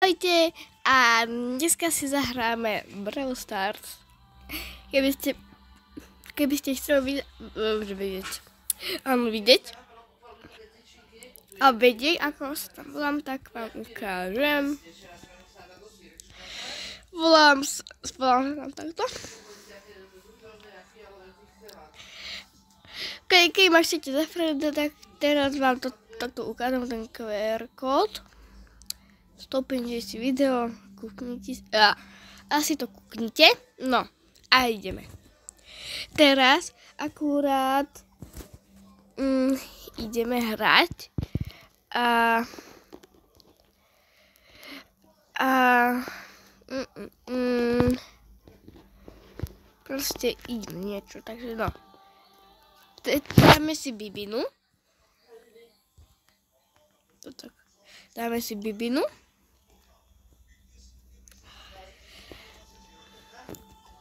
Ahojte a dneska si zahráme Brawl Stars. Keby ste chceli vidieť a vedieť, ako sa tam volám, tak vám ukážem. Volám sa tam takto. Keď ma chcete zafrediť, tak teraz vám takto ukážem ten QR kód. Stopnite si video, kúknite, asi to kúknite, no a ideme. Teraz akurát ideme hrať proste ide niečo, takže no. Dáme si Bibinu. Tak. Dáme si Bibinu.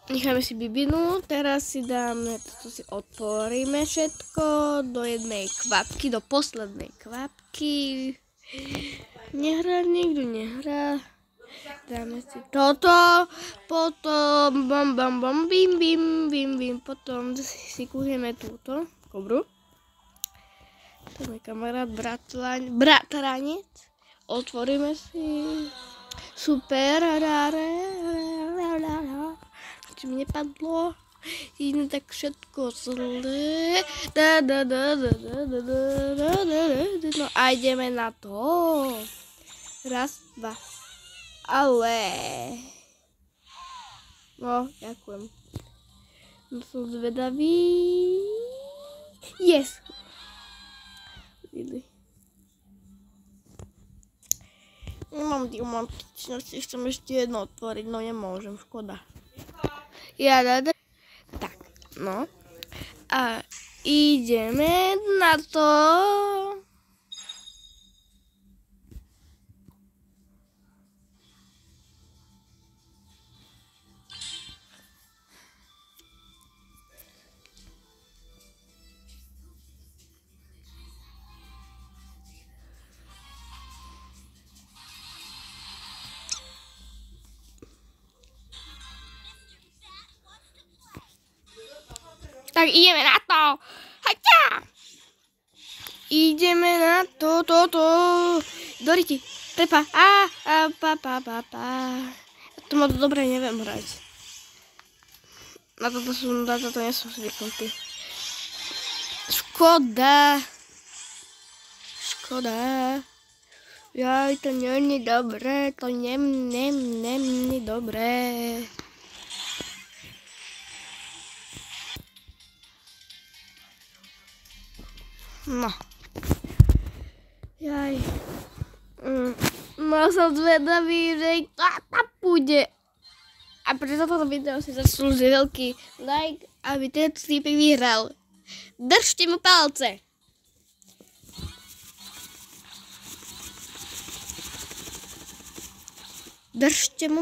Necháme si Bibinu, teraz si dáme, to si otvoríme všetko do jednej kvapky, do poslednej kvapky. Nehrá, nikto nehrá. Dáme si toto, potom bim, potom si kúhneme túto kobru. To je kamarát, bratranec. Otvoríme si. Super, čo mi nepadlo, ideme tak všetko zle, no a ideme na to, raz, dva, ale, no, ďakujem, no som zvedavý, yes, nemám diamantičnosti, chcem ešte jedno otvoriť, no nemôžem, škoda. Tak, no. A ideme na to. Tak ideme na to. Haťa! Ideme na to. Doriti, Pepa. To moc dobre neviem hrať. Na toto nie som zvyknutý. Škoda. Jaj, to nie je dobré. To nie je dobré. No. Jaj. No som zvedavý, že to bude. A preto toto video si zaslúži veľký like, aby tento týpek vyhral. Držte mu palce. Držte mu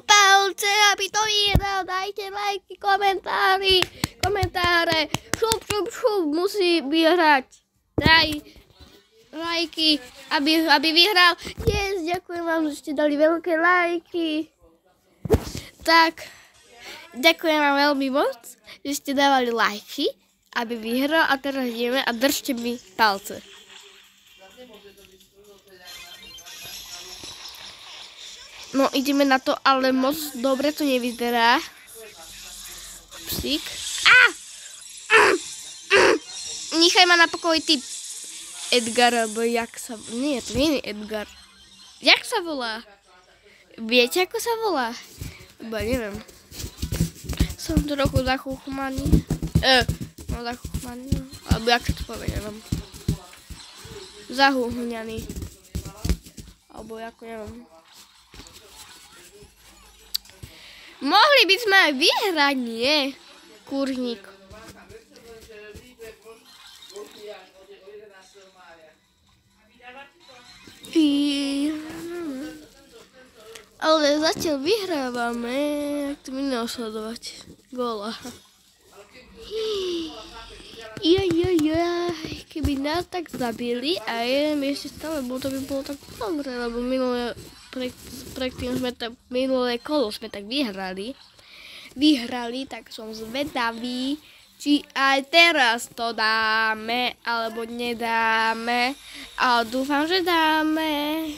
palce, aby to vyhral, dajte lajky, komentáre, šup, musí vyhrať, daj lajky, aby vyhral, yes, ďakujem vám, že ste dali veľké lajky, tak, ďakujem vám veľmi moc, že ste dávali lajky, aby vyhral a teraz ideme a držte mi palce. No, ideme na to, ale moc dobre to nevyzerá. Psík. Nechaj ma na pokoji, ty Edgar, alebo jak sa... Nie, to nie je Edgar. Jak sa volá? Viete, ako sa volá? Iba neviem. Som trochu zachuchmaný. Zachuchmaný. Alebo jak sa to povie, neviem. Zahuhňaný. Alebo ako neviem. Mohli by sme aj vyhrať, nie? Kurník. Ale zatiaľ vyhrávame, jak to mi neosledovať. Góla. Jaj, keby nás tak zabili a jeden by ešte stále bol, to by bolo tak dobre, lebo minulé kolo sme tak vyhrali, tak som zvedavý, či aj teraz to dáme, alebo nedáme, ale dúfam, že dáme.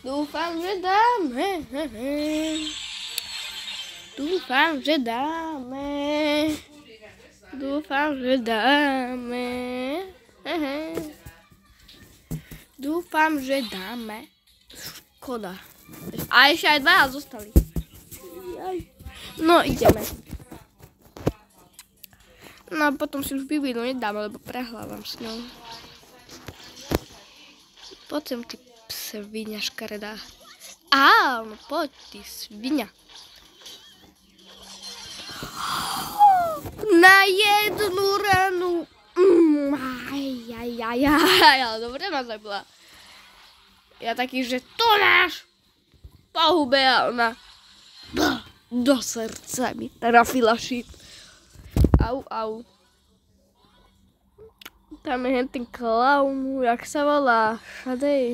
Dúfam, že dáme. Dúfam, že dáme. Dúfam, že dáme. Dúfam, že dáme. Škoda. A ešte aj dva zostali. No, ideme. No a potom si už Bibliu nedáme, lebo prehlávam s ňou. Poď sem, ty svinia škaredá. Áno, poď, ty svinia. Na jednu ranu. Ale dobre ma zabila. Ja taký, že to náš. Pohube a ona do srdca mi trafila šíp. Au. Tam je ten klaun, jak sa volá?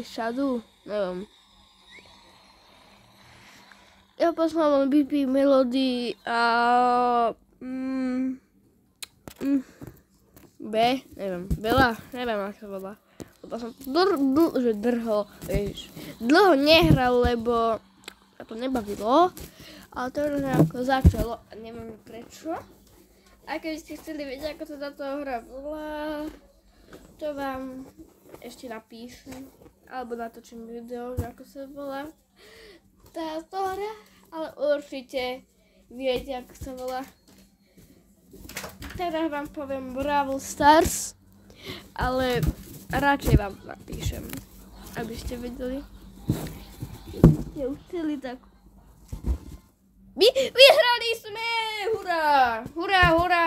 Šadu, neviem. Ja poznám BP Melody a B, neviem, Bela, neviem, ako sa volá. Lebo som dlho nehral, lebo sa to nebavilo. Ale to už nejako začalo a neviem prečo. A keď ste chceli vedieť, ako sa táto hra volá, to vám ešte napíšem. Alebo natočím video, ako sa volá táto hra. Ale určite viete, ako sa volá. Teraz vám poviem Brawl Stars, ale radšej vám napíšem, aby ste vedeli. Ste už chceli tak. Vyhrali sme! Hurá! Hurá, hurá!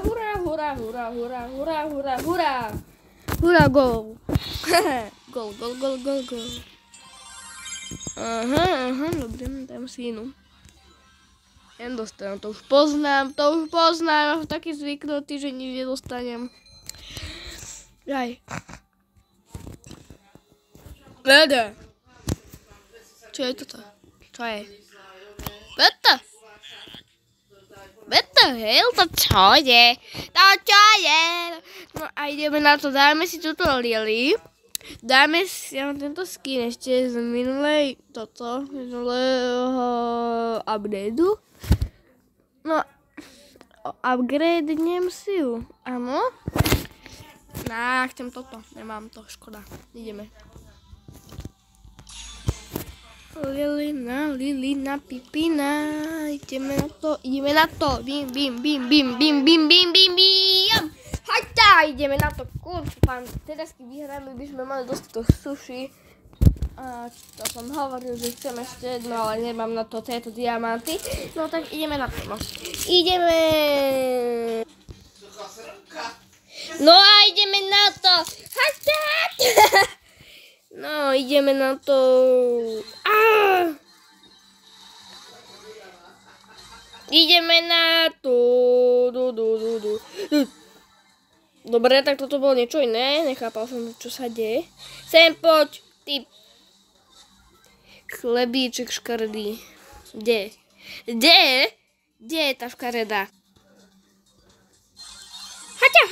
Hurá, hurá, hurá, hurá, hurá, hurá, hurá! Hurá, gól! Gól. Aha, dobre, dám si inú. Ja dostanem, to už poznám, ja som taký zvyknutý, že nič nedostanem. Jaj. Lede. Čo je toto? Čo je? Beto, hej, to čo je? No a ideme na to, dáme si túto Lily. Dáme si tento skin ešte z minulého updateu. No, upgradenem si ju, áno. Chcem toto, nemám to, škoda. Ideme. Lilina, Pipina, ideme na to, bim. Hajta, ideme na to, kurva, teraz keď vyhráme, by sme mali dostať to sushi. A to som hovoril, že chcem ešte jedno, ale nemám na to tieto diamanty. No tak ideme na to, no. Ideme. No a ideme na to. Hajta. No, ideme na to. Ideme na to. Dobre, tak toto bolo niečo iné. Nechápal som, čo sa deje. Sem poď, ty chlebíček škaredý. Kde je tá škareda? Haťa.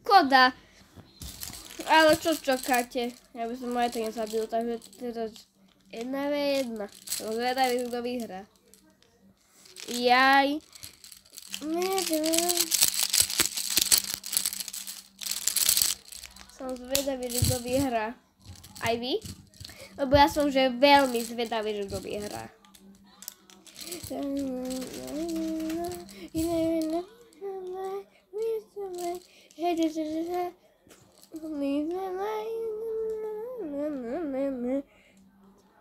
Škoda. Ale čo čakáte? Ja by som aj tak nezabil, takže teraz 1v1. Som zvedavý, kto vyhrá. Jaj. Som zvedavý, že kto vyhrá. Aj vy? Lebo ja som že veľmi zvedavý, že kto vyhrá.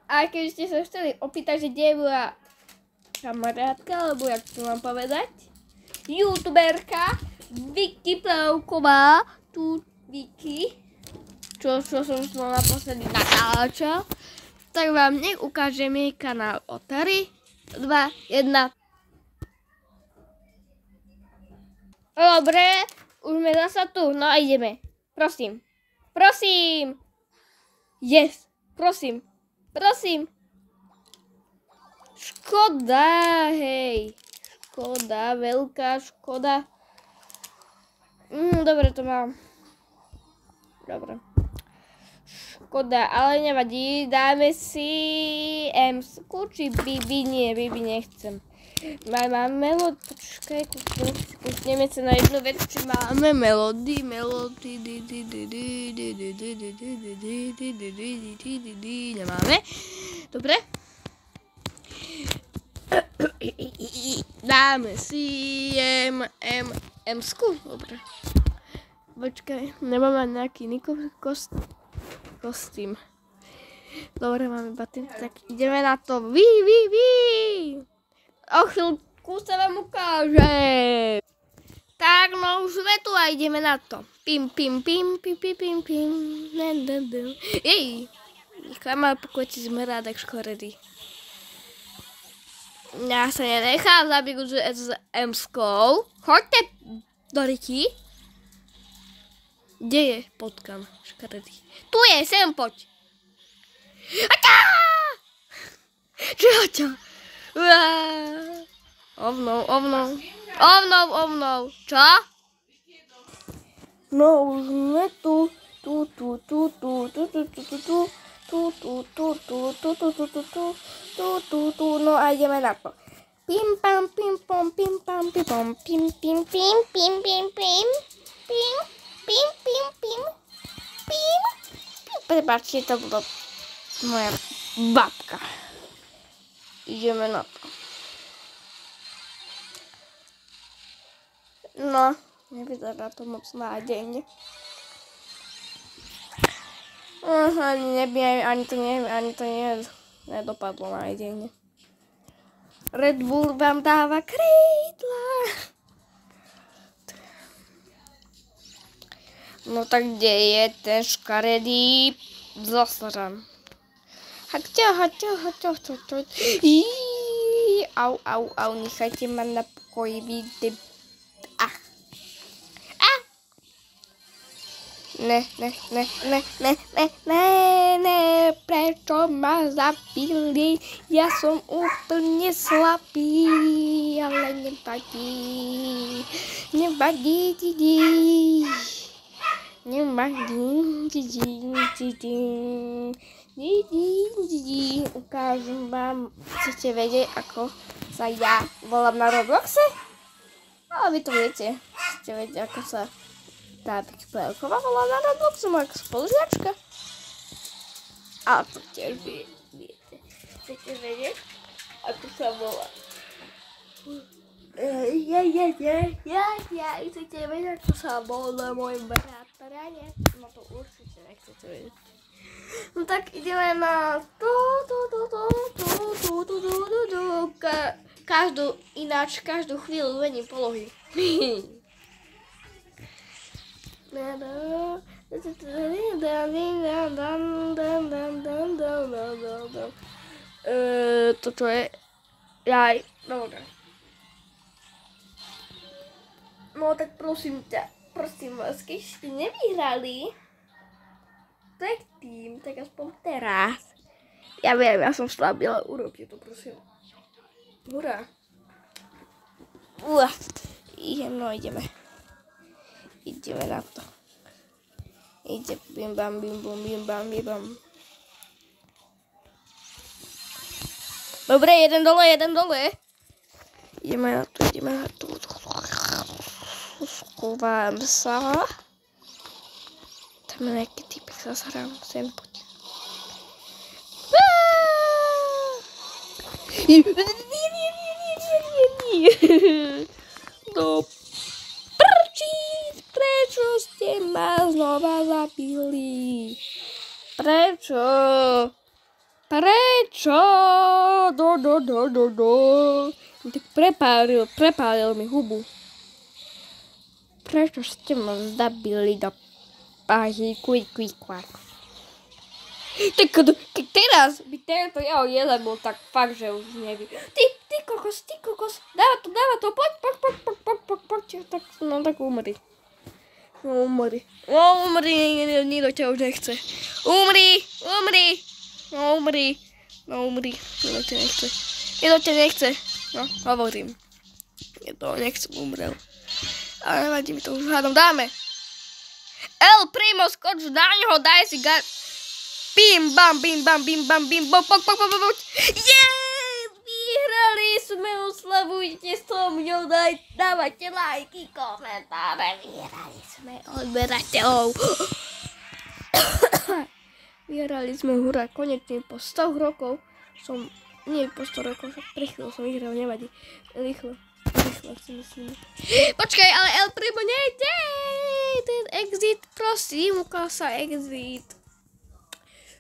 A keď ste sa chceli opýtať, že kde je moja kamarátka, alebo jak to mám povedať, youtuberka Vicky Plavková, tu Vicky, čo som naposledy natáčal, tak vám nech ukážem jej kanál o 3, 2, 1. Dobre, už sme zasa tu. No a ideme. Prosím. Prosím. Yes. Prosím. Prosím. Škoda, hej. Škoda, veľká škoda. Dobre, to mám. Dobre. Škoda, ale nevadí. Dáme si M-sku, či Bibi? Nie, Bibi nechcem. Mám melódy, počkaj, kúkneme sa na jednu vec, či máme melódy, nemáme. Dobre. Dáme si M-sku, dobre. Počkaj, nemáme nejaký kostým. Dobre, máme batin, tak ideme na to. Vy! O chvíľku sa vám ukáže. Tak, no už sme tu a ideme na to. Pim. Ej, nechám pokojci zmerať, tak škoredy. Ja sa nenechám zabiť s M-skou. Choďte do ryti. Kde je potkan škoredy? Tu je, sem poď. Aťá! Čo? Ovnou. Čo? No už sme tu. No a ideme na to. Pim pam. Prepáčte, to bolo moja babka. Ideme na to. No, nevyzerá to moc nádejne. Ani to nedopadlo nádejne. Red Bull vám dáva krídla. No tak kde je ten škaredý zasran? Au, nechajte ma na pokoji, vidíte. Ne, prečo ma zabili? Ja som úplne slabý, ale nevadí. Ukážem vám, chcete vedieť, ako sa ja volám na Robloxe? No, vy to viete. Chcete vedieť, ako sa tá Pixelková volá na Robloxe, moja spolužiačka. A to tiež viete. Chcete vedieť, ako sa volá? Chcete vedieť, ako sa volá môj brat? No to určite nechcete vedieť. No tak ideme na každú chvíľu zmením polohy. To čo je? Jaj, dobre. No tak prosím vás, keď ste nevyhrali predtým, tak aspoň teraz. Ja viem, ja som slabý, ale urobte to, prosím. Hurá. No ideme. Ideme na to. Ide bim bam. Dobre, jeden dole. Ideme na to. Schovám sa. Tam je nejaký typek sa zhrám, sem poď. No prčíc, prečo ste ma znova zabili? Prečo? Tak prepálil mi hubu. Prečo ste ma zabili do páži, kvak. Tak teraz by tento jeho jeden bol tak fakt, že už neviem. Ty ty kokos. Dáva to, poď. Tak, no tak umri. Umri, nikto ťa už nechce. Umri. Nikto ťa nechce. No, hovorím. Nechcem, umrel. Ale nevadí mi to, už hádam dáme. El Primo, skoč na ňoho, daj si bim bam, pok. Vyhrali sme, oslavujte so mňou, dávajte lajky, komentáre, vyhrali sme, odberateľov. Vyhrali sme, hurá, konečne po 100 rokov nie po 100 rokov, pre chvíľu som vyhral, nevadí, rýchlo si myslím. Počkaj, ale El Primo nejde, ten exit, prosím, ukáž sa exit.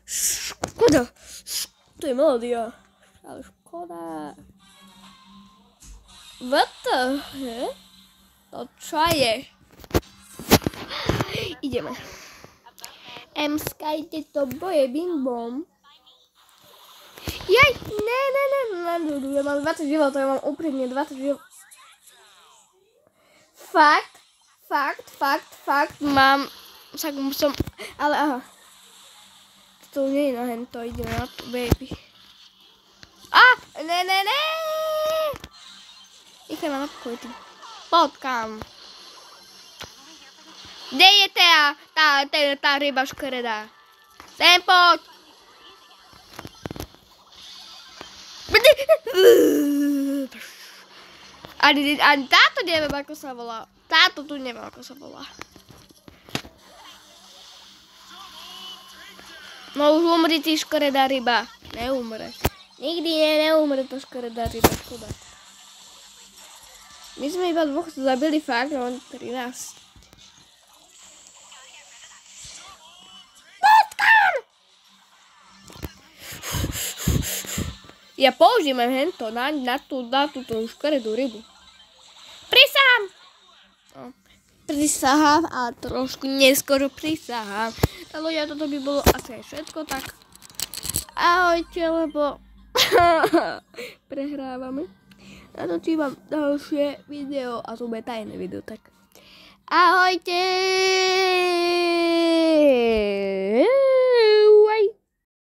Škoda, to je melódia, ale škoda. What the heck? To čo je? Ideme. Skajte to boje, bim bom. Jaj, ne, ja mám 20 životov, ja mám úprimne 20 životov. Fakt, mám, ale aha. To nie je na hento, ideme na to, baby. Ne. Nechaj ma na pokoji, ty potkám. Kde je tá ryba škaredá? Sem poď. Ani táto neviem, ako sa volá. Táto tu neviem, ako sa volá. No už umri, ty škaredá ryba. Neumre. Nikdy neumre to škaredá ryba, škoda. My sme iba dvoch zabili, fakt, on 13. Ja používam hento na túto škaredú rybu. Prisahám! Prisahám a trošku neskoro prisahám. Ale ľudia, toto by bolo asi aj všetko, tak ahojte, lebo prehrávame. Natočívam ďalšie video a to bude tajné video, tak ahojte!